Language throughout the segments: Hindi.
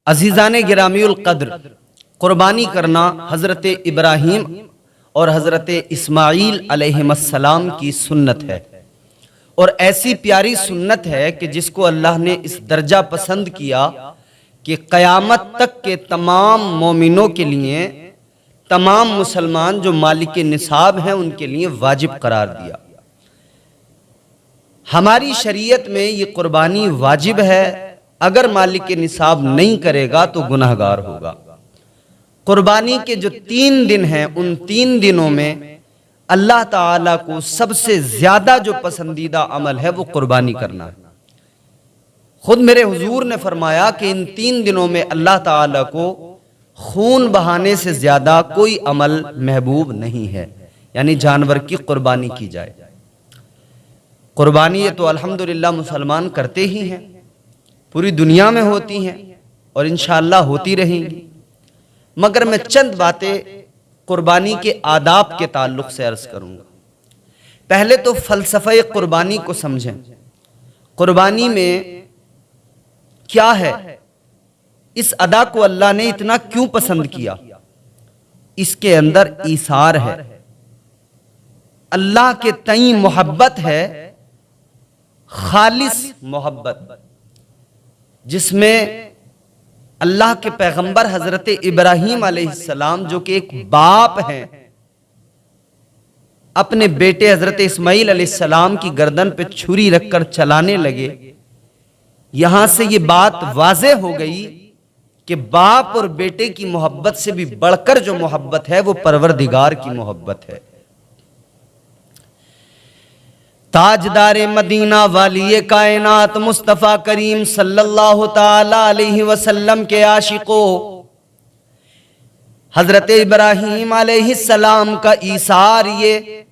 अजीज़ान गिरामीउल क़द्र, क़ुरबानी करना हज़रत इब्राहीम और हज़रत इस्माईल अलैहिस्सलाम की सुन्नत है और ऐसी प्यारी सुन्नत है कि जिसको अल्लाह ने इस दर्जा पसंद किया कि क़यामत तक के तमाम मोमिनों के लिए, तमाम मुसलमान जो मालिक निसाब हैं उनके लिए वाजिब करार दिया। हमारी शरीयत में ये क़ुरबानी वाजिब है, अगर मालिक निसाब नहीं करेगा तो गुनहगार होगा। क़ुरबानी के जो 3 दिन हैं उन 3 दिनों में अल्लाह ताला को सबसे ज्यादा जो पसंदीदा अमल है वो क़ुरबानी करना है। खुद मेरे हुजूर ने फरमाया कि इन 3 दिनों में अल्लाह ताला को खून बहाने से ज्यादा कोई अमल महबूब नहीं है, यानी जानवर की क़ुरबानी की जाए। क़ुरबानी तो अल्हम्दुलिल्लाह मुसलमान करते ही हैं, पूरी दुनिया में होती हैं और इंशाअल्लाह होती रहेंगी। मगर मैं चंद बातें क़ुरबानी के आदाब के ताल्लुक से अर्ज करूंगा। पहले तो फ़लसफ़े क़ुरबानी को समझें। क़ुरबानी में क्या है, इस अदा को अल्लाह ने इतना क्यों पसंद किया? इसके अंदर ईसार है, अल्लाह के तई मोहब्बत है, खालिस मोहब्बत, जिसमें अल्लाह के पैगंबर हजरत इब्राहीम अलैहिस्सलाम जो कि एक बाप हैं, अपने बेटे हजरत इस्माईल अलैहिस्सलाम की गर्दन पे छुरी रखकर चलाने लगे। यहां से ये बात वाज़े हो गई कि बाप और बेटे की मोहब्बत से भी बढ़कर जो मोहब्बत है वो परवरदिगार की मोहब्बत है। ताजदारे मदीना वाली कायनात मुस्तफ़ा करीम सल्लल्लाहु ताला अलैहि वसल्लम के आशिको हजरत इब्राहीम अलैहिस्सलाम का ईसार, ये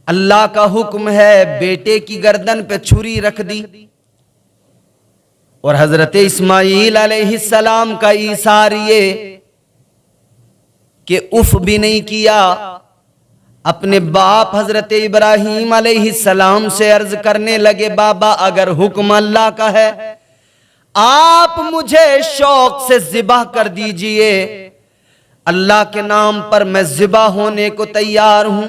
अल्लाह का हुक्म है, बेटे की गर्दन पे छुरी रख दी। और हजरत इस्माईल अलैहिस्सलाम का ईसार ये कि उफ भी नहीं किया। अपने बाप हजरत इब्राहीम अलैहिस्सलाम से अर्ज करने लगे, बाबा अगर हुक्म अल्लाह का है आप मुझे शौक से ज़िबा कर दीजिए, अल्लाह के नाम पर मैं ज़िबा होने को तैयार हूं।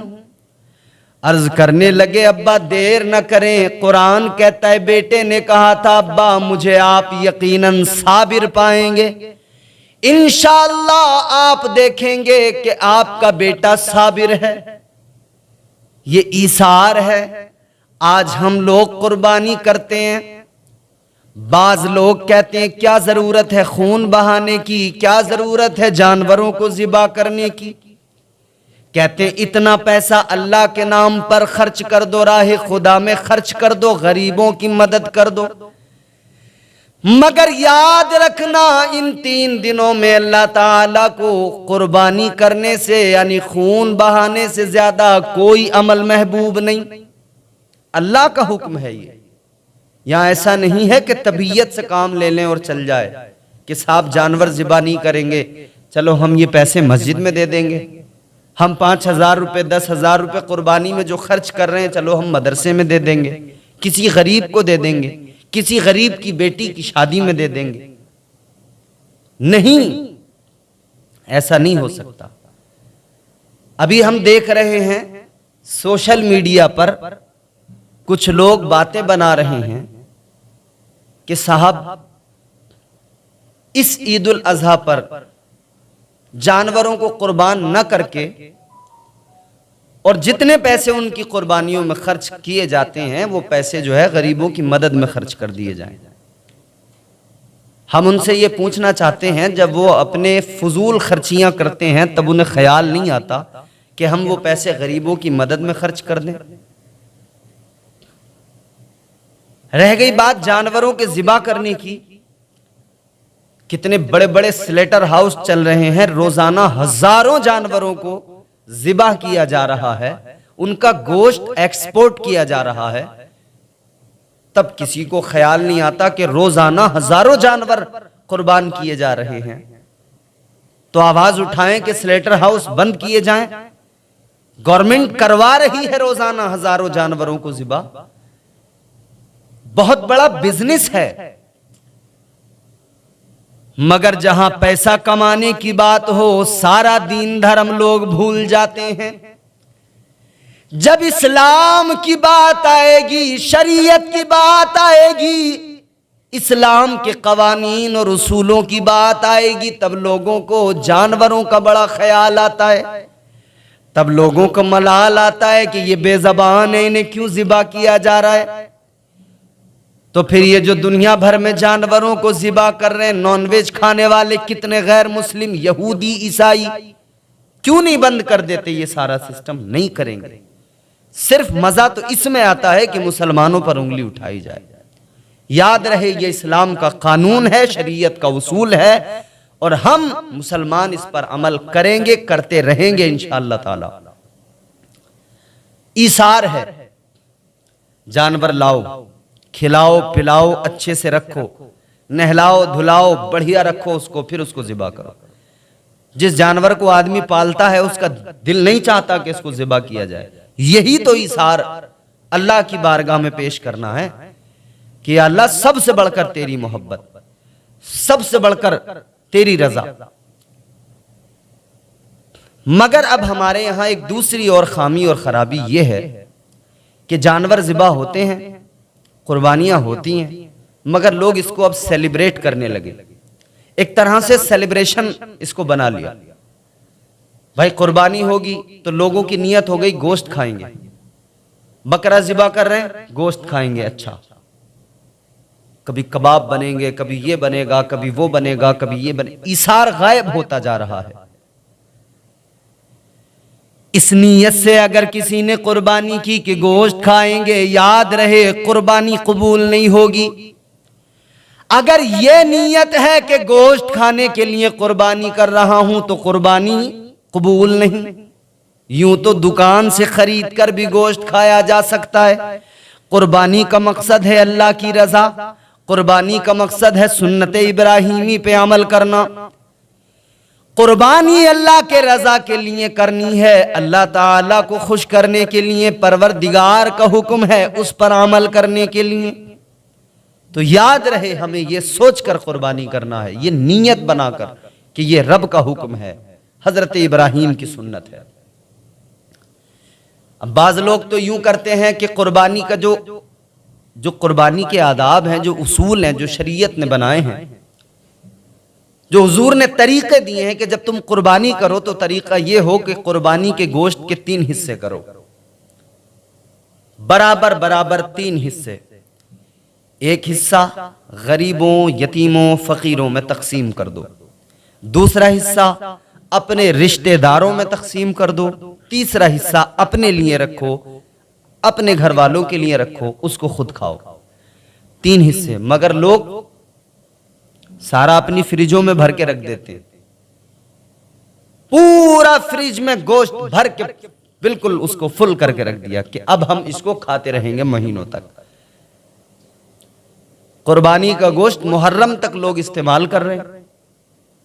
अर्ज करने लगे, अब्बा देर न करें। कुरान कहता है बेटे ने कहा था, अब्बा मुझे आप यकीनन साबिर पाएंगे, इंशाअल्लाह आप देखेंगे कि आपका बेटा साबिर है। ये ईसार है। आज हम लोग कुर्बानी करते हैं, बाज लोग कहते हैं क्या जरूरत है खून बहाने की, क्या जरूरत है जानवरों को ज़िबा करने की। कहते हैं इतना पैसा अल्लाह के नाम पर खर्च कर दो, राह खुदा में खर्च कर दो, गरीबों की मदद कर दो। मगर याद रखना इन 3 दिनों में अल्लाह ताला को कुर्बानी करने से यानी खून बहाने से ज्यादा कोई अमल महबूब नहीं। अल्लाह का हुक्म है ये। यहां ऐसा नहीं है कि तबीयत से काम ले लें और चल जाए कि साहब जानवर ज़िबा नहीं करेंगे, चलो हम ये पैसे मस्जिद में दे देंगे, हम 5,000 रुपये 10,000 रुपये कुर्बानी में जो खर्च कर रहे हैं चलो हम मदरसे में दे देंगे, किसी गरीब को दे देंगे, किसी गरीब की बेटी की शादी में दे देंगे। नहीं, ऐसा नहीं हो सकता। अभी हम देख रहे हैं सोशल मीडिया पर कुछ लोग बातें बना रहे हैं कि साहब इस ईद उल अज़हा पर जानवरों को कुर्बान न करके और जितने पैसे उनकी कुर्बानियों में खर्च किए जाते हैं वो पैसे जो है गरीबों की मदद में खर्च कर दिए जाएं। हम उनसे ये पूछना चाहते हैं, जब वो अपने फजूल खर्चियां करते हैं तब उन्हें ख्याल नहीं आता कि हम वो पैसे गरीबों की मदद में खर्च कर दें? रह गई बात जानवरों के ज़िबा करने की, कितने बड़े बड़े स्लेटर हाउस चल रहे हैं, रोजाना हजारों जानवरों को ज़िबा किया जा रहा है, उनका गोश्त एक्सपोर्ट किया जा रहा है। तब किसी को ख्याल नहीं आता कि रोजाना हजारों जानवर कुर्बान किए जा रहे हैं। तो आवाज उठाएं कि स्लेटर हाउस बंद किए जाएं। गवर्नमेंट करवा रही है रोजाना हजारों जानवरों को ज़िबा, बहुत बड़ा बिजनेस है। मगर जहां पैसा कमाने की बात हो सारा दीन धर्म लोग भूल जाते हैं। जब इस्लाम की बात आएगी, शरीयत की बात आएगी, इस्लाम के कवानीन और उसूलों की बात आएगी, तब लोगों को जानवरों का बड़ा ख्याल आता है। तब लोगों को मलाल आता है कि ये बेज़बान है, इन्हें क्यों ज़िबा किया जा रहा है। तो फिर ये जो दुनिया भर में जानवरों को ज़िबा कर रहे हैं, नॉनवेज खाने वाले कितने गैर मुस्लिम यहूदी ईसाई, क्यों नहीं बंद कर देते ये सारा सिस्टम? नहीं करेंगे। सिर्फ मजा तो इसमें आता है कि मुसलमानों पर उंगली उठाई जाए। याद रहे ये इस्लाम का कानून है, शरीयत का उसूल है, और हम मुसलमान इस पर अमल करेंगे, करते रहेंगे इंशाअल्लाह ताला। ईसार है, जानवर लाओ, खिलाओ पिलाओ, अच्छे से रखो, नहलाओ धुलाओ, बढ़िया रखो उसको, फिर उसको ज़िबा करो। जिस जानवर को आदमी पालता है उसका दिल नहीं चाहता कि इसको ज़िबा किया जाए। यही तो ईसार अल्लाह की बारगाह में पेश करना है कि अल्लाह सबसे बढ़कर तेरी मोहब्बत, सबसे बढ़कर तेरी रजा। मगर अब हमारे यहां एक दूसरी और खामी और खराबी यह है कि जानवर ज़िबा होते हैं, कुर्बानियां होती हैं, मगर लोग इसको अब सेलिब्रेट करने लगे। एक तरह से सेलिब्रेशन इसको बना लिया। भाई कुर्बानी होगी तो लोगों की नियत हो गई गोश्त खाएंगे, बकरा ज़िबा कर रहे हैं गोश्त खाएंगे। अच्छा, कभी कबाब बनेंगे, कभी ये बनेगा, कभी वो बनेगा, कभी ये बने। ईसार गायब होता जा रहा है। इस नीयत से अगर किसी ने कुर्बानी की कि गोश्त खाएंगे, याद रहे कुर्बानी कबूल नहीं होगी। अगर यह नीयत है कि गोश्त खाने के लिए कुर्बानी कर रहा हूं तो कुर्बानी कबूल नहीं। यूं तो दुकान से खरीद कर भी गोश्त खाया जा सकता है। कुर्बानी का मकसद है अल्लाह की रजा, कुर्बानी का मकसद है सुन्नत इब्राहीमी पे अमल करना। कुर्बानी अल्लाह के रजा के लिए करनी है, अल्लाह ताला को खुश करने के लिए, परवरदिगार का हुक्म है उस पर अमल करने के लिए। तो याद रहे हमें यह सोचकर कुर्बानी करना है, ये नीयत बनाकर कि ये रब का हुक्म है, हजरत इब्राहीम की सुन्नत है। अब बाज लोग तो यूं करते हैं कि कुर्बानी का जो कुर्बानी के आदाब हैं, जो उसूल हैं, जो शरीयत ने बनाए हैं, जो हुजूर ने तरीके दिए हैं कि जब तुम कुर्बानी करो तो तरीका यह हो कि कुर्बानी के गोश्त के 3 हिस्से करो, बराबर बराबर 3 हिस्से। एक हिस्सा गरीबों, यतीमों, फकीरों में तकसीम कर दो, दूसरा हिस्सा अपने रिश्तेदारों में तकसीम कर दो, तीसरा हिस्सा अपने लिए रखो, अपने घर वालों के लिए रखो, उसको खुद खाओ। 3 हिस्से। मगर लोग सारा अपनी फ्रिजों में भर के रख देते हैं, पूरा फ्रिज में गोश्त भर के बिल्कुल उसको फुल करके रख दिया कि अब हम इसको खाते रहेंगे महीनों तक। कुर्बानी का गोश्त मुहर्रम तक लोग इस्तेमाल कर रहे हैं।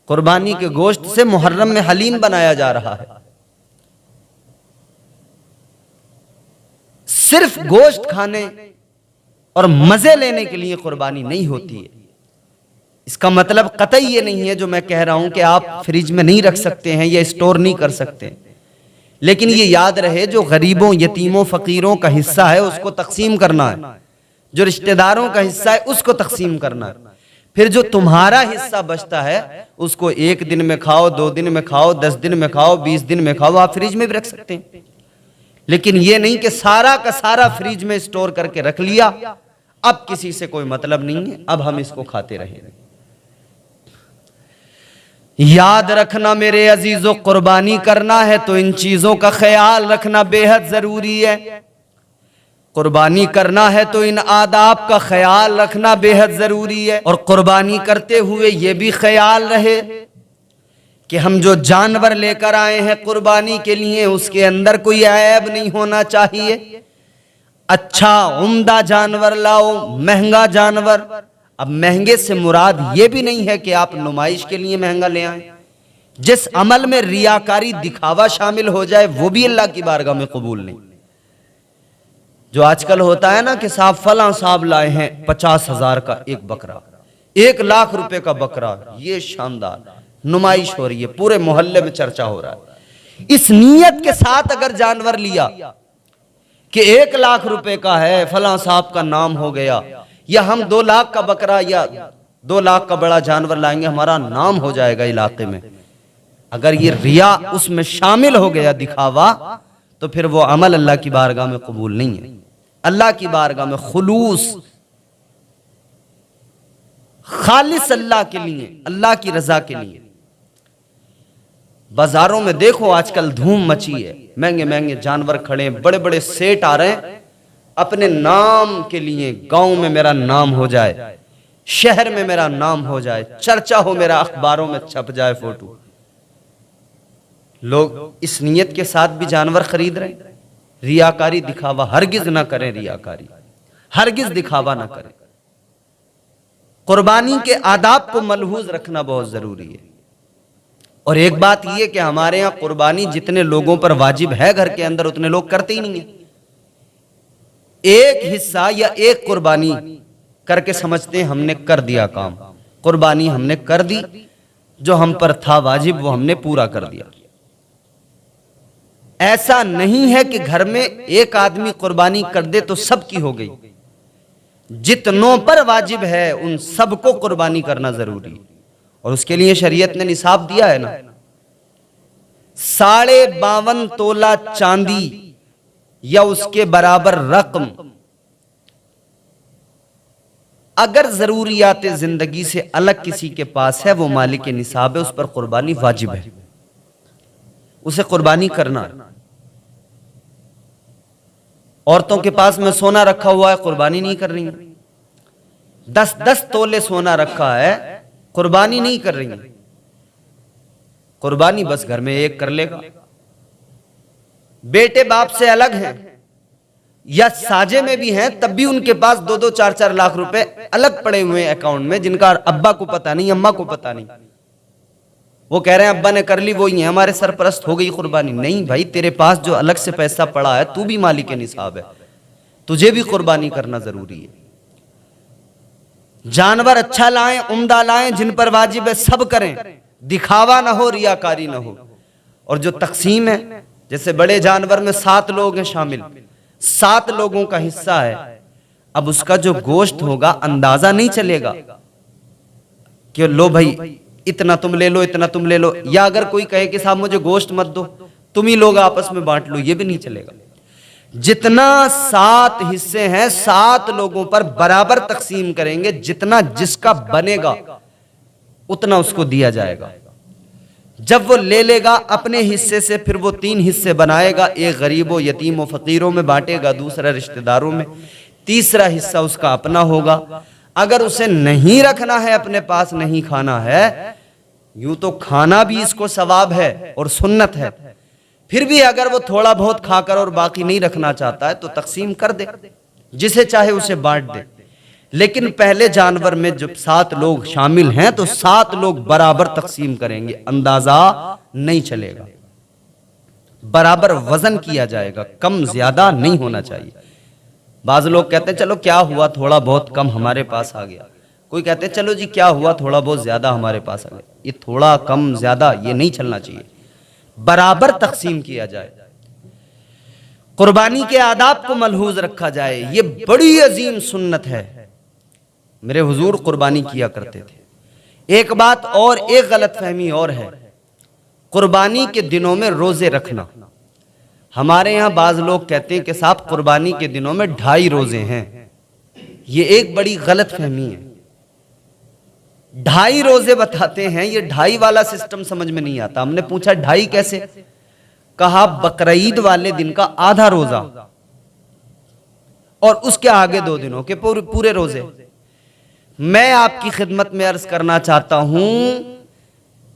कुर्बानी के गोश्त से मुहर्रम में हलीम बनाया जा रहा है। सिर्फ गोश्त खाने और मजे लेने के लिए कुर्बानी नहीं होती है। इसका मतलब कतई ये नहीं है जो मैं कह रहा हूं कि आप फ्रिज में नहीं रख सकते हैं या स्टोर नहीं कर सकते, लेकिन ये याद रहे जो गरीबों, यतीमों, फकीरों का हिस्सा है उसको तकसीम करना है, जो रिश्तेदारों का हिस्सा है उसको तकसीम करना है। फिर जो तुम्हारा हिस्सा बचता है उसको 1 दिन में खाओ, 2 दिन में खाओ, 10 दिन में खाओ, 20 दिन में खाओ, आप फ्रिज में भी रख सकते हैं। लेकिन ये नहीं कि सारा का सारा फ्रिज में स्टोर करके रख लिया, अब किसी से कोई मतलब नहीं है, अब हम इसको खाते रहेंगे। याद रखना मेरे अजीजों, कुर्बानी करना है तो इन चीजों का ख्याल रखना बेहद जरूरी है। कुर्बानी करना है तो इन आदाब का ख्याल रखना बेहद जरूरी है। और कुर्बानी करते हुए यह भी ख्याल रहे कि हम जो जानवर लेकर आए हैं कुर्बानी के लिए उसके अंदर कोई ऐब नहीं होना चाहिए। अच्छा उम्दा जानवर लाओ, महंगा जानवर। अब महंगे से मुराद ये भी नहीं है कि आप नुमाइश के लिए महंगा ले आए। जिस अमल में रियाकारी, दिखावा शामिल हो जाए वो भी अल्लाह की बारगाह में कबूल नहीं। जो आजकल होता है ना कि साहब फला साहब लाए हैं 50,000 का एक बकरा, 1 लाख रुपए का बकरा, ये शानदार नुमाइश हो रही है, पूरे मोहल्ले में चर्चा हो रहा है। इस नीयत के साथ अगर जानवर लिया कि 1 लाख रुपए का है, फलां साहब का नाम हो गया, या हम 2 लाख का बकरा या 2 लाख का बड़ा जानवर लाएंगे, हमारा नाम हो जाएगा इलाके में, अगर ये रिया उसमें शामिल हो गया, दिखावा, तो फिर वो अमल अल्लाह की बारगाह में कबूल नहीं है। अल्लाह की बारगाह में खुलूस, खालिस अल्लाह के लिए, अल्लाह की रजा के लिए। बाजारों में देखो आजकल धूम मची है, महंगे महंगे जानवर खड़े हैं, बड़े बड़े सेठ आ रहे हैं अपने नाम के लिए, गांव में मेरा नाम हो जाए, शहर में मेरा नाम हो जाए, चर्चा हो, मेरा अखबारों में छप जाए फोटो। लोग इस नीयत के साथ भी जानवर खरीद रहे हैं। रियाकारी, दिखावा हरगिज ना करें, रियाकारी हरगिज दिखावा ना करें। कुर्बानी के आदाब को मलहूज रखना बहुत जरूरी है। और एक बात यह कि हमारे यहां कुर्बानी जितने लोगों पर वाजिब है घर के अंदर, उतने लोग करते ही नहीं है। एक हिस्सा या एक कुर्बानी करके समझते हैं हमने कर दिया काम, कुर्बानी हमने कर दी, जो हम पर था वाजिब वो हमने पूरा कर दिया। ऐसा नहीं है कि घर में एक आदमी कुर्बानी कर दे तो सबकी हो गई। जितनों पर वाजिब है उन सबको कुर्बानी करना जरूरी है। और उसके लिए शरीयत ने निसाब दिया है ना, 52.5 तोला चांदी या उसके बराबर रकम अगर जरूरियात जिंदगी से अलग किसी के पास है, वो मालिक निसाब है, उस पर कुर्बानी वाजिब है, उसे कुर्बानी करना है। औरतों के पास में सोना रखा हुआ है, कुर्बानी नहीं कर रही है, 10-10 तोले सोना रखा है, कुर्बानी नहीं कर रही है। कुर्बानी बस घर में एक कर लेगा। बेटे बाप से अलग हैं या साजे में भी हैं, तब भी उनके पास 2-2, 4-4 लाख रुपए अलग पड़े हुए हैं अकाउंट में, जिनका अब्बा को पता नहीं, अम्मा को पता नहीं। वो कह रहे हैं अब्बा ने कर ली, वो ही है, हमारे सरपरस्त हो गई कुर्बानी। नहीं भाई, तेरे पास जो अलग से पैसा पड़ा है, तू भी मालिक निसाब है, तुझे भी कुर्बानी करना जरूरी है। जानवर अच्छा लाएं, उम्दा लाएं, जिन पर वाजिब है सब करें, दिखावा ना हो, रियाकारी ना हो। और जो तकसीम है, जैसे बड़े जानवर में 7 लोग हैं शामिल, 7 लोगों का हिस्सा है, अब उसका जो गोश्त होगा अंदाजा नहीं चलेगा कि लो भाई इतना तुम ले लो, इतना तुम ले लो, या अगर कोई कहे कि साहब मुझे गोश्त मत दो, तुम ही लोग आपस में बांट लो, ये भी नहीं चलेगा। जितना 7 हिस्से हैं, 7 लोगों पर बराबर तकसीम करेंगे, जितना जिसका बनेगा उतना उसको दिया जाएगा। जब वो ले लेगा अपने हिस्से से, फिर वो 3 हिस्से बनाएगा, एक गरीबों, यतीमों, फकीरों में बांटेगा, दूसरा रिश्तेदारों में, तीसरा हिस्सा उसका अपना होगा। अगर उसे नहीं रखना है, अपने पास नहीं खाना है, यूं तो खाना भी इसको सवाब है और सुन्नत है, फिर भी अगर वो थोड़ा बहुत खाकर और बाकी नहीं रखना चाहता है तो तकसीम कर दे, जिसे चाहे उसे बांट दे। लेकिन पहले जानवर में जब 7 लोग शामिल हैं तो 7 लोग बराबर तकसीम करेंगे, अंदाजा नहीं चलेगा, बराबर वजन किया जाएगा, कम ज्यादा नहीं होना चाहिए। बाज लोग कहते हैं चलो क्या हुआ, थोड़ा बहुत कम हमारे पास आ गया, कोई कहते हैं चलो जी क्या हुआ, थोड़ा बहुत ज्यादा हमारे पास आ गया। ये थोड़ा कम ज्यादा ये नहीं चलना चाहिए, बराबर तकसीम किया जाए, कुर्बानी के आदाब को मलहूज रखा जाए। ये बड़ी अजीम सुन्नत है। मेरे हुजूर कुर्बानी किया करते थे। एक बात और, एक गलत फहमी और है, कुर्बानी के दिनों में रोजे रखना। हमारे यहां बाज लोग कहते हैं कि साहब कुर्बानी के दिनों में 2.5 रोजे हैं। ये एक बड़ी गलत फहमी है। 2.5 रोजे बताते हैं, ये 2.5 वाला सिस्टम समझ में नहीं आता। हमने पूछा 2.5 कैसे, कहा बकरीद वाले दिन का आधा रोजा और उसके आगे 2 दिनों के पूरे रोजे। मैं आपकी खिदमत में अर्ज करना चाहता हूं,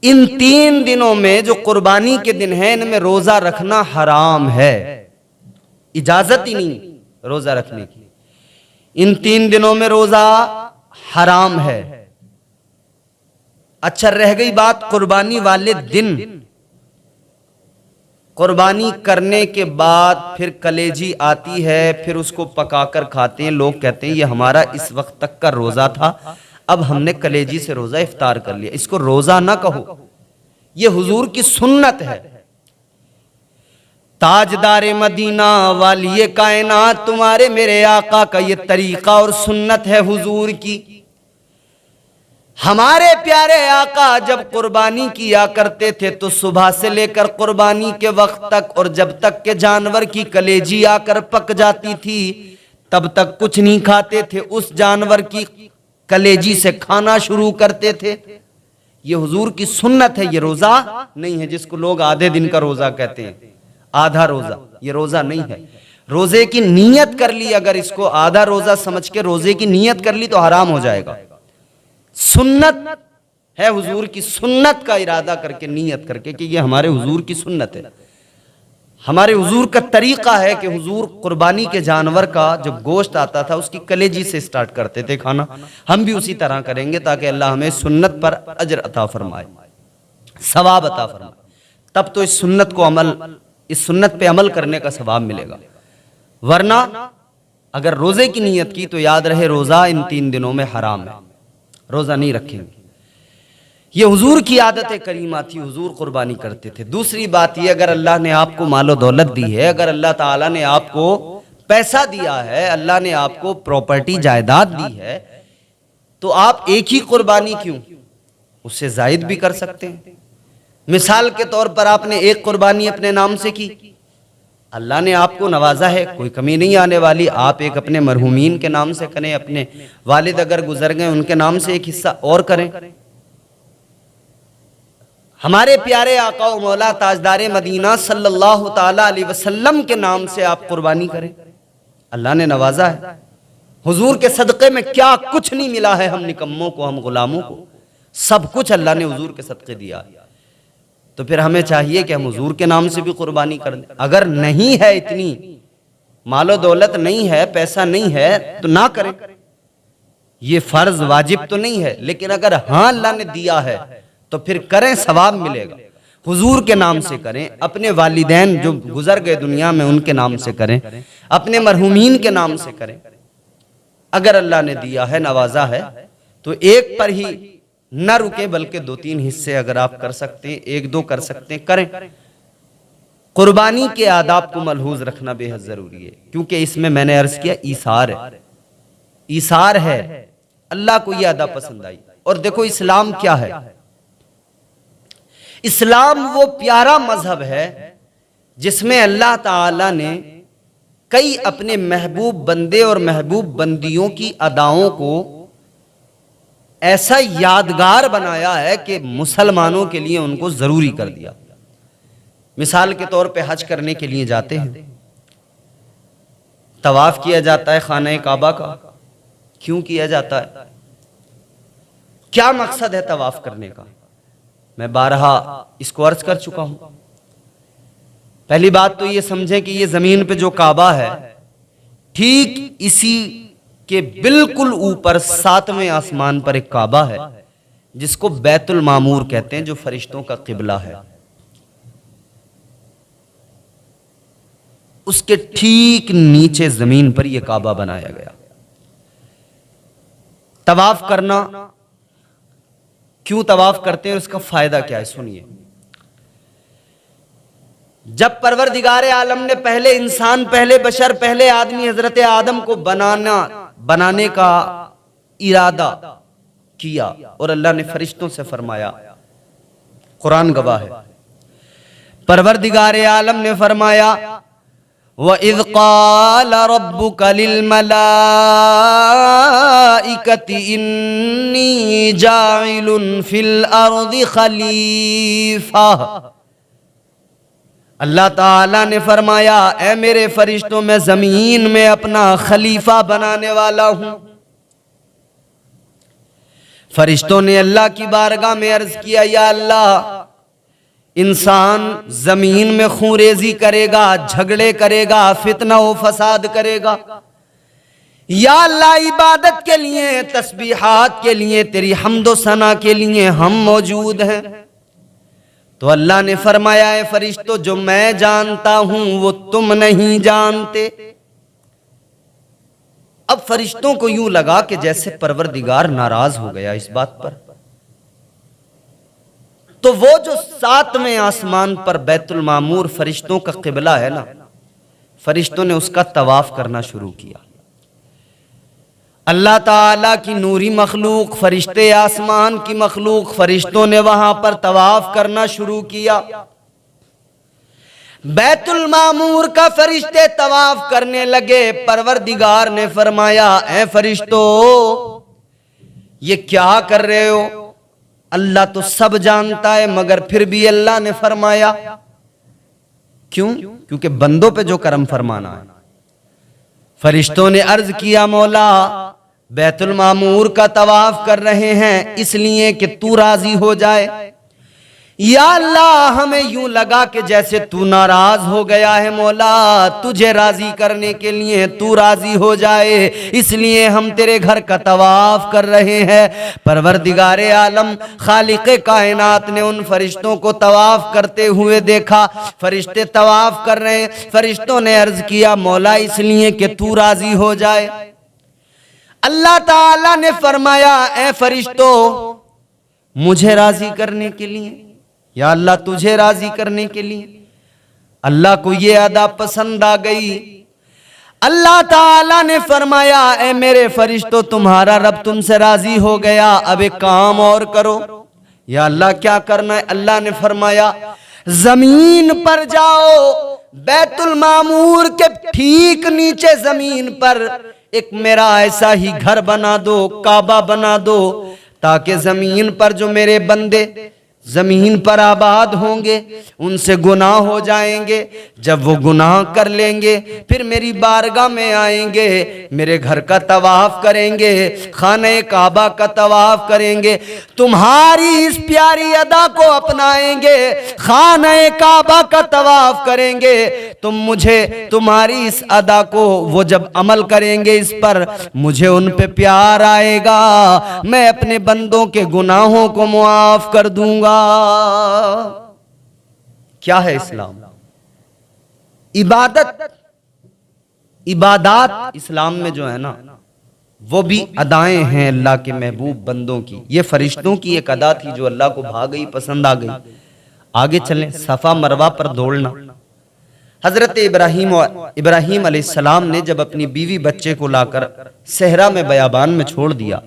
इन 3 दिनों में जो कुर्बानी के दिन है, इनमें रोजा रखना हराम है, इजाजत ही नहीं रोजा रखने की। इन 3 दिनों में रोजा हराम है। अच्छा, रह गई बात कुर्बानी वाले दिन। कुर्बानी करने के बाद फिर कलेजी आती है, फिर उसको पकाकर खाते हैं। लोग कहते हैं ये हमारा इस वक्त तक का रोजा था, अब हमने कलेजी से रोजा इफ्तार कर लिया, इसको रोजा ना कहो, ये हुजूर की सुन्नत है। ताजदारे मदीना वालिए कायनात, तुम्हारे मेरे आका का ये तरीका और सुन्नत है हुजूर की। हमारे प्यारे आका जब कुर्बानी किया करते थे तो सुबह से लेकर कुर्बानी के वक्त तक, और जब तक के जानवर की कलेजी आकर पक जाती थी तब तक कुछ नहीं खाते थे, उस जानवर की कलेजी से खाना शुरू करते थे। ये हुजूर की सुन्नत है, ये रोजा नहीं है जिसको लोग आधे दिन का रोजा कहते हैं, आधा रोजा, ये रोजा नहीं है। रोजे की नीयत कर ली, अगर इसको आधा रोजा समझ के रोजे की नीयत कर ली तो हराम हो जाएगा। सुन्नत है, हुजूर की सुन्नत का इरादा करके, नीयत करके कि ये हमारे हुजूर की सुन्नत है, हमारे हुजूर का तरीका है कि हुजूर कुर्बानी के जानवर का जब गोश्त आता था उसकी कलेजी से स्टार्ट करते थे खाना। हम भी उसी तरह करेंगे ताकि अल्लाह हमें सुन्नत पर अजर अता फरमाए, सवाब अता फरमाए, तब तो इस सुन्नत पे अमल करने का सवाब मिलेगा। वरना अगर रोजे की नीयत की तो याद रहे रोजा इन 3 दिनों में हराम है, रोजा नहीं रखेंगे। ये हुजूर की आदत करीमा थी, हुजूर कुर्बानी करते थे। दूसरी बात ये, अगर अल्लाह ने आपको मालो दौलत दी है, अगर अल्लाह ताला ने आपको पैसा दिया है, अल्लाह ने आपको प्रॉपर्टी जायदाद दी है, तो आप एक ही कुर्बानी क्यों, उससे जायद भी कर सकते हैं। मिसाल के तौर पर आपने एक कुर्बानी अपने नाम से की, अल्लाह ने आपको नवाजा है, कोई कमी नहीं आने वाली। आप एक अपने मरहूमीन के नाम से करें, अपने वालिद अगर गुजर गए उनके नाम से एक हिस्सा और करें। हमारे प्यारे आका व मौला ताजदारे मदीना सल्लल्लाहु ताला अलैहि वसल्लम के नाम से आप कुर्बानी करें, अल्लाह ने नवाजा है। हुजूर के सदक़े में क्या कुछ नहीं मिला है हम निकम्मों को, हम गुलामों को, सब कुछ अल्लाह ने हुजूर के सदक़े दिया। तो फिर हमें चाहिए कि हम हुजूर के नाम से भी कुर्बानी कर दें। अगर नहीं है, इतनी मालो दौलत नहीं है, पैसा नहीं है, तो ना करें, ये फर्ज वाजिब तो नहीं है। लेकिन अगर हाँ अल्लाह ने दिया है तो फिर करें, सवाब मिलेगा। हुजूर के नाम से करें, अपने वालिदैन जो गुजर गए दुनिया में उनके नाम से करें, अपने मरहूमीन के नाम से करें। अगर अल्लाह ने दिया है, नवाजा है, तो एक पर ही न रुके, बल्कि 2-3 हिस्से अगर आप कर सकते हैं, 1-2 कर सकते हैं, करें। कुर्बानी के आदाब को मलहूज रखना बेहद जरूरी है, क्योंकि इसमें मैंने अर्ज किया ईसार है, ईसार है। अल्लाह को यह अदा पसंद आई। और देखो इस्लाम क्या है, इस्लाम वो प्यारा मजहब है जिसमें अल्लाह ताला ने कई अपने महबूब बंदे और महबूब बंदियों की अदाओं को ऐसा यादगार बनाया है कि मुसलमानों के लिए उनको जरूरी कर दिया। मिसाल के तौर पे हज करने के लिए जाते हैं, तवाफ किया जाता है खाना काबा का। क्यों किया जाता है, क्या मकसद है तवाफ करने का? मैं बारहा इसको अर्ज कर चुका हूं। पहली बात तो ये समझें कि ये जमीन पे जो काबा है, ठीक इसी के बिल्कुल ऊपर 7वें आसमान पर एक काबा है जिसको बैतुल मामूर कहते हैं, जो फरिश्तों का किबला है। उसके ठीक नीचे जमीन पर यह काबा बनाया गया। तवाफ करना, क्यों तवाफ करते हैं और इसका फायदा क्या है, सुनिए। जब परवरदिगार आलम ने पहले इंसान, पहले बशर, पहले आदमी हजरत आदम को बनाने का इरादा किया और अल्लाह ने फरिश्तों से फरमाया, कुरान गवाह है, परवरदिगार आलम ने फरमाया व इज़ क़ाल रब्बुका लिल मलाइकति इन्नी जाइलुन फिल अर्दि खलीफा। अल्लाह ताला ने फरमाया, ऐ मेरे फरिश्तों, मैं जमीन में अपना खलीफा बनाने वाला हूं। फरिश्तों ने अल्लाह की बारगाह में अर्ज किया, या अल्लाह, इंसान जमीन में खूंरेजी करेगा, झगड़े करेगा, फितना व फसाद करेगा, या अल्लाह इबादत के लिए, तस्बीहात के लिए, तेरी हम्दो सना के लिए हम मौजूद हैं। तो अल्लाह ने फरमाया, है फरिश्तों, जो मैं जानता हूं वो तुम नहीं जानते। अब फरिश्तों को यूं लगा कि जैसे परवरदिगार नाराज हो गया इस बात पर। तो वो जो 7वें आसमान पर बैतुल मामूर फरिश्तों का किबला है ना, फरिश्तों ने उसका तवाफ करना शुरू किया। अल्लाह ताला की नूरी मखलूक, फरिश्ते आसमान की मखलूक, फरिश्तों ने वहां पर तवाफ करना शुरू किया। बैतुल मामूर का फरिश्ते तवाफ करने लगे। परवरदिगार ने फरमाया, ऐ फरिश्तों ये क्या कर रहे हो? अल्लाह तो सब जानता है, मगर फिर भी अल्लाह ने फरमाया। क्यों? क्योंकि बंदों पे जो करम फरमाना है। फरिश्तों ने अर्ज किया, मौला बैतुल मामूर का तवाफ कर रहे हैं इसलिए कि तू राजी हो जाए। या अल्लाह हमें यूं लगा कि जैसे तू नाराज हो गया है, मौला तुझे राजी करने के लिए तू राजी हो जाए इसलिए हम तेरे घर का तवाफ कर रहे हैं। परवरदिगारे आलम खालिक़े कायनात ने उन फरिश्तों को तवाफ करते हुए देखा। फरिश्ते तवाफ कर रहे हैं। फरिश्तों ने अर्ज किया, मौला इसलिए कि तू राजी हो जाए। अल्लाह ताला ने फरमाया, ऐ फरिश्तों मुझे राजी करने के लिए, या अल्लाह तुझे राजी करने के लिए। अल्लाह को ये अदा पसंद आ गई। अल्लाह ताला ने फरमाया, ऐ मेरे फरिश्तों तुम्हारा रब तुमसे राजी हो गया, अब एक काम और करो। या अल्लाह क्या करना है? अल्लाह ने फरमाया, जमीन पर जाओ, बैतुल मामूर के ठीक नीचे जमीन पर एक मेरा ऐसा ही घर बना दो, काबा बना दो, ताकि जमीन पर जो मेरे बंदे जमीन पर आबाद होंगे उनसे गुनाह हो जाएंगे। जब वो गुनाह कर लेंगे फिर मेरी बारगाह में आएंगे, मेरे घर का तवाफ करेंगे, खाने काबा का तवाफ करेंगे, तुम्हारी इस प्यारी अदा को अपनाएंगे, खाने काबा का तवाफ करेंगे। तुम मुझे तुम्हारी इस अदा को वो जब अमल करेंगे इस पर, मुझे उन पे प्यार आएगा, मैं अपने बंदों के गुनाहों को मुआफ कर दूंगा। क्या है इस्लाम? इबादत इस्लाम में जो है ना वो भी अदाएं हैं अल्लाह के महबूब बंदों की। ये फरिश्तों की एक अदा थी जो अल्लाह को भा गई, पसंद आ गई। आगे चलें, सफा मरवा पर दौड़ना। हजरत इब्राहीम अलैहिस्सलाम ने जब अपनी बीवी बच्चे को लाकर सहरा में बयाबान में छोड़ दिया,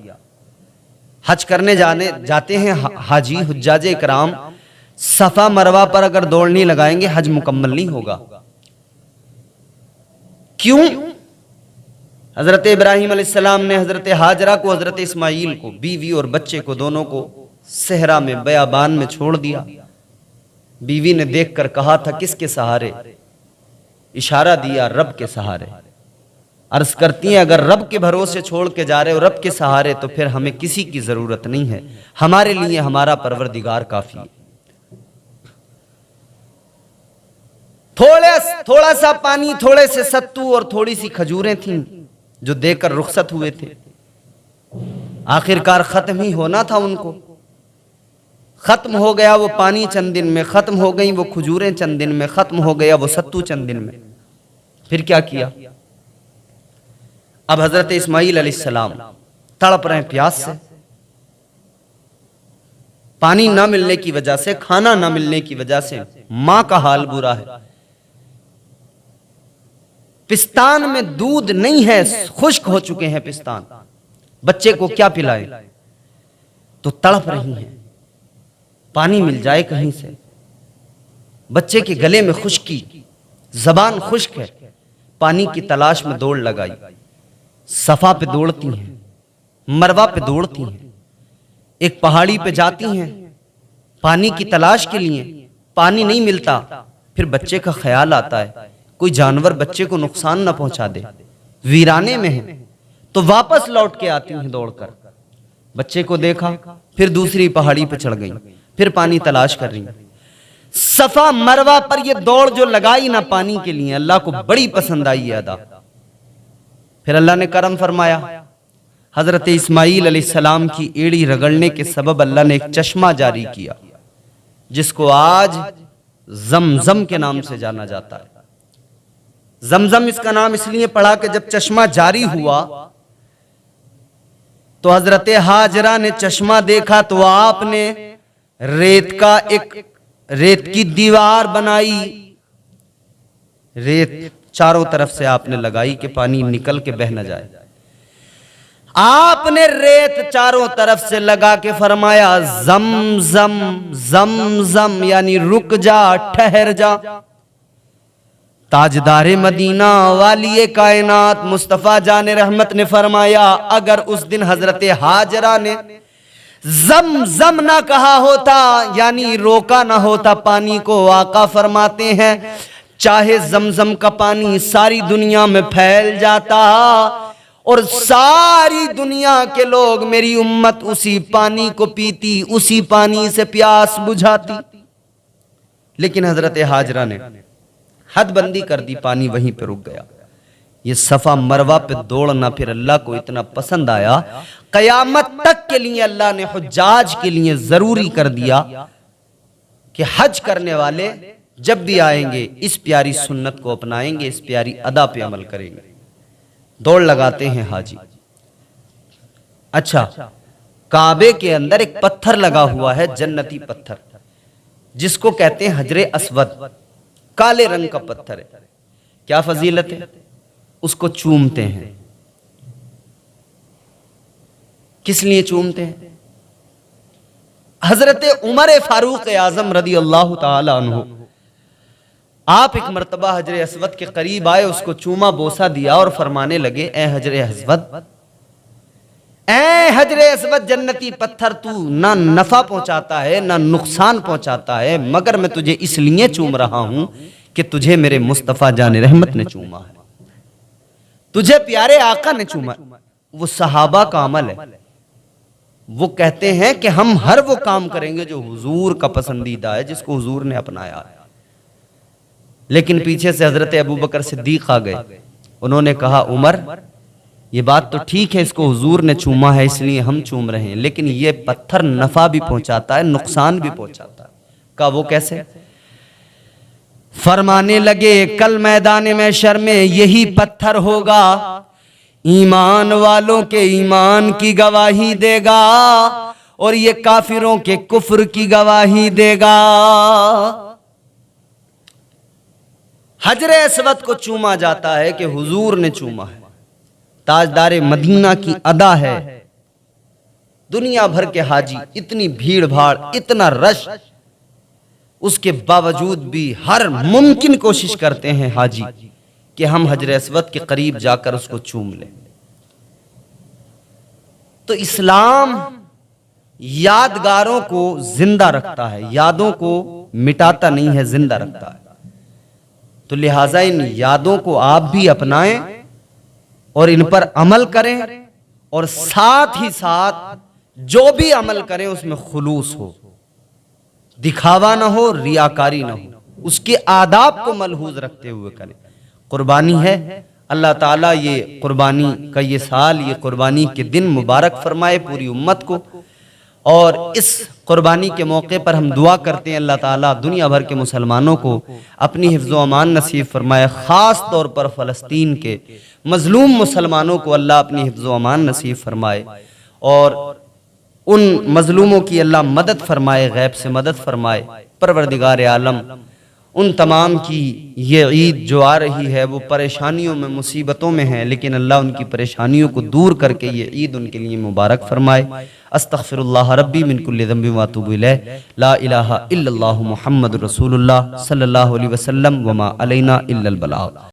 हज करने जाते हैं हाजी हुज्जाजे इकराम, सफा मरवा पर अगर दौड़ नहीं लगाएंगे हज मुकम्मल नहीं होगा। क्यों? हजरत इब्राहीम अलैहिस्सलाम ने हजरत हाजरा को, हजरत इस्माइल को, बीवी और बच्चे को दोनों को सहरा में बयाबान में छोड़ दिया। बीवी ने देखकर कहा था, किसके सहारे? इशारा दिया, रब के सहारे। अर्ज करती हैं, अगर रब के भरोसे छोड़ के जा रहे हो, रब के सहारे, तो फिर हमें किसी की जरूरत नहीं है, हमारे लिए हमारा परवरदिगार काफी है। थोड़ा सा पानी, थोड़े से सत्तू और थोड़ी सी खजूरें थीं जो देकर रुखसत हुए थे। आखिरकार खत्म ही होना था उनको। खत्म हो गया वो पानी चंद दिन में, खत्म हो गई वो खजूरें चंद दिन में, खत्म हो गया वो सत्तू चंद दिन में। फिर क्या किया? अब हजरत इस्माइल अलैहिस्सलाम तड़प रहे हैं प्यास से, पानी ना मिलने की वजह से, खाना ना मिलने की वजह से मां का हाल बुरा है। पिस्तान में दूध नहीं है, खुश्क हो चुके हैं पिस्तान, बच्चे को क्या पिलाएं? तो तड़प रही हैं, पानी मिल जाए कहीं से। बच्चे के गले में खुश्की, जबान खुश्क है, पानी की तलाश में दौड़ लगाई। सफा पे दौड़ती हैं, मरवा पे दौड़ती हैं, एक पहाड़ी पे जाती हैं पानी की तलाश के लिए, पानी नहीं मिलता। फिर बच्चे का ख्याल आता है कोई जानवर बच्चे को नुकसान ना पहुंचा दे, वीराने में है, तो वापस लौट के आती हैं दौड़कर। बच्चे को देखा, फिर दूसरी पहाड़ी पे चढ़ गई, फिर पानी तलाश कर रही। सफा मरवा पर ये दौड़ जो लगाई ना पानी के लिए, अल्लाह को बड़ी पसंद आई है अदा। फिर अल्लाह ने करम फरमाया, हजरत इस्माइल अलैहिस्सलाम की एड़ी रगड़ने के सबब अल्लाह ने एक चश्मा जारी किया जिसको आज जमजम के नाम से जाना जाता है। जमजम इसका नाम इसलिए पड़ा कि जब चश्मा जारी हुआ तो हजरत हाजरा ने चश्मा देखा तो आपने रेत की दीवार बनाई, रेत चारों तरफ से आपने लगाई कि पानी निकल के बह न जाए। आपने रेत चारों तरफ से लगा के फरमाया जम जम जम जम, यानी रुक जा, ठहर जा। ताजदारे मदीना वाली कायनात मुस्तफा जाने रहमत ने फरमाया अगर उस दिन हजरत हाजरा ने जम जम ना कहा होता, यानी रोका ना होता पानी को, आका फरमाते हैं चाहे जमजम का पानी सारी दुनिया में फैल जाता और सारी दुनिया के लोग, मेरी उम्मत उसी पानी को पीती, उसी पानी से प्यास बुझाती। लेकिन हजरत हाजरा ने हदबंदी कर दी, पानी वहीं पे रुक गया। ये सफा मरवा पे दौड़ना फिर अल्लाह को इतना पसंद आया, कयामत तक के लिए अल्लाह ने हुज्जाज के लिए जरूरी कर दिया कि हज करने वाले जब भी आएंगे इस प्यारी सुन्नत को अपनाएंगे, इस प्यारी अदा पे अमल करेंगे। दौड़ लगाते हैं हाजी। अच्छा, काबे के अंदर एक पत्थर लगा हुआ है, जन्नती पत्थर, जिसको कहते हैं हजरे अस्वद, काले रंग का पत्थर है। क्या फजीलत है, उसको चूमते हैं। किस लिए चूमते हैं? हजरत उमर फारूक आजम रदी अल्लाह ताला अन्हु, आप एक मर्तबा हजरे अस्वद के करीब आए, उसको चूमा बोसा दिया और फरमाने लगे ए हजरे अस्वद, ए हजरे अस्वद, जन्नती पत्थर तू ना नफा पहुंचाता है ना नुकसान पहुंचाता है, मगर मैं तुझे इसलिए चूम रहा हूं कि तुझे मेरे मुस्तफा जाने रहमत ने चूमा है, तुझे प्यारे आका ने चूमा। वो सहाबा का अमल है। वो कहते हैं कि हम हर वो काम करेंगे जो हुजूर का पसंदीदा है, जिसको हुजूर ने अपनाया है। लेकिन पीछे से हजरत अबू बकर सिद्दीक आ गए। उन्होंने कहा उमर, ये बात तो ठीक है, इसको हुजूर ने चूमा है इसलिए हम चूम रहे हैं, लेकिन ये पत्थर नफा भी पहुंचाता है, नुकसान भी पहुंचाता है। कहा वो कैसे? फरमाने लगे कल मैदान महशर में यही पत्थर होगा, ईमान वालों के ईमान की गवाही देगा और ये काफिरों के कुफ्र की गवाही देगा। हजरे अस्वद को चूमा जाता है कि हुजूर ने चूमा है, ताजदारे मदीना की अदा है। दुनिया भर के हाजी, इतनी भीड़ भाड़, इतना रश, उसके बावजूद भी हर मुमकिन कोशिश करते हैं हाजी कि हम हजरे अस्वद के करीब जाकर उसको चूम लें। तो इस्लाम यादगारों को जिंदा रखता है, यादों को मिटाता नहीं है, जिंदा रखता है। तो लिहाजा इन यादों को आप भी अपनाएं और इन पर अमल करें, और साथ ही साथ जो भी अमल करें उसमें खुलूस हो, दिखावा ना हो, रियाकारी ना हो, उसके आदाब को मलहूज रखते हुए करें। कुर्बानी है, अल्लाह ताला ये कुर्बानी का ये साल, ये कुर्बानी के दिन मुबारक फरमाए पूरी उम्मत को। और इस कुर्बानी के मौके पर हम दुआ करते हैं अल्लाह ताला दुनिया भर के मुसलमानों को अपनी हिफ्ज़ो अमान नसीब फरमाए, ख़ास तौर पर फ़लस्तीन के मज़लूम मुसलमानों को अल्लाह अपनी हिफ्ज़ो अमान नसीब फरमाए और उन मज़लूमों की अल्लाह मदद फरमाए, गैब से मदद फरमाए। परवरदिगार आलम उन तमाम की ये ईद जो आ रही है वो परेशानियों में, मुसीबतों में है, लेकिन अल्लाह उनकी परेशानियों को दूर करके ये ईद उनके लिए मुबारक फरमाए। अस्तग़फिरुल्लाह रब्बी मिन कुल्लि ज़ंबिन व अतूबु इलैह, ला इलाहा इल्लल्लाहु मुहम्मदुर रसूलुल्लाह सल्लल्लाहु अलैहि वसल्लम, व मा अलैना इल्लल बलाग।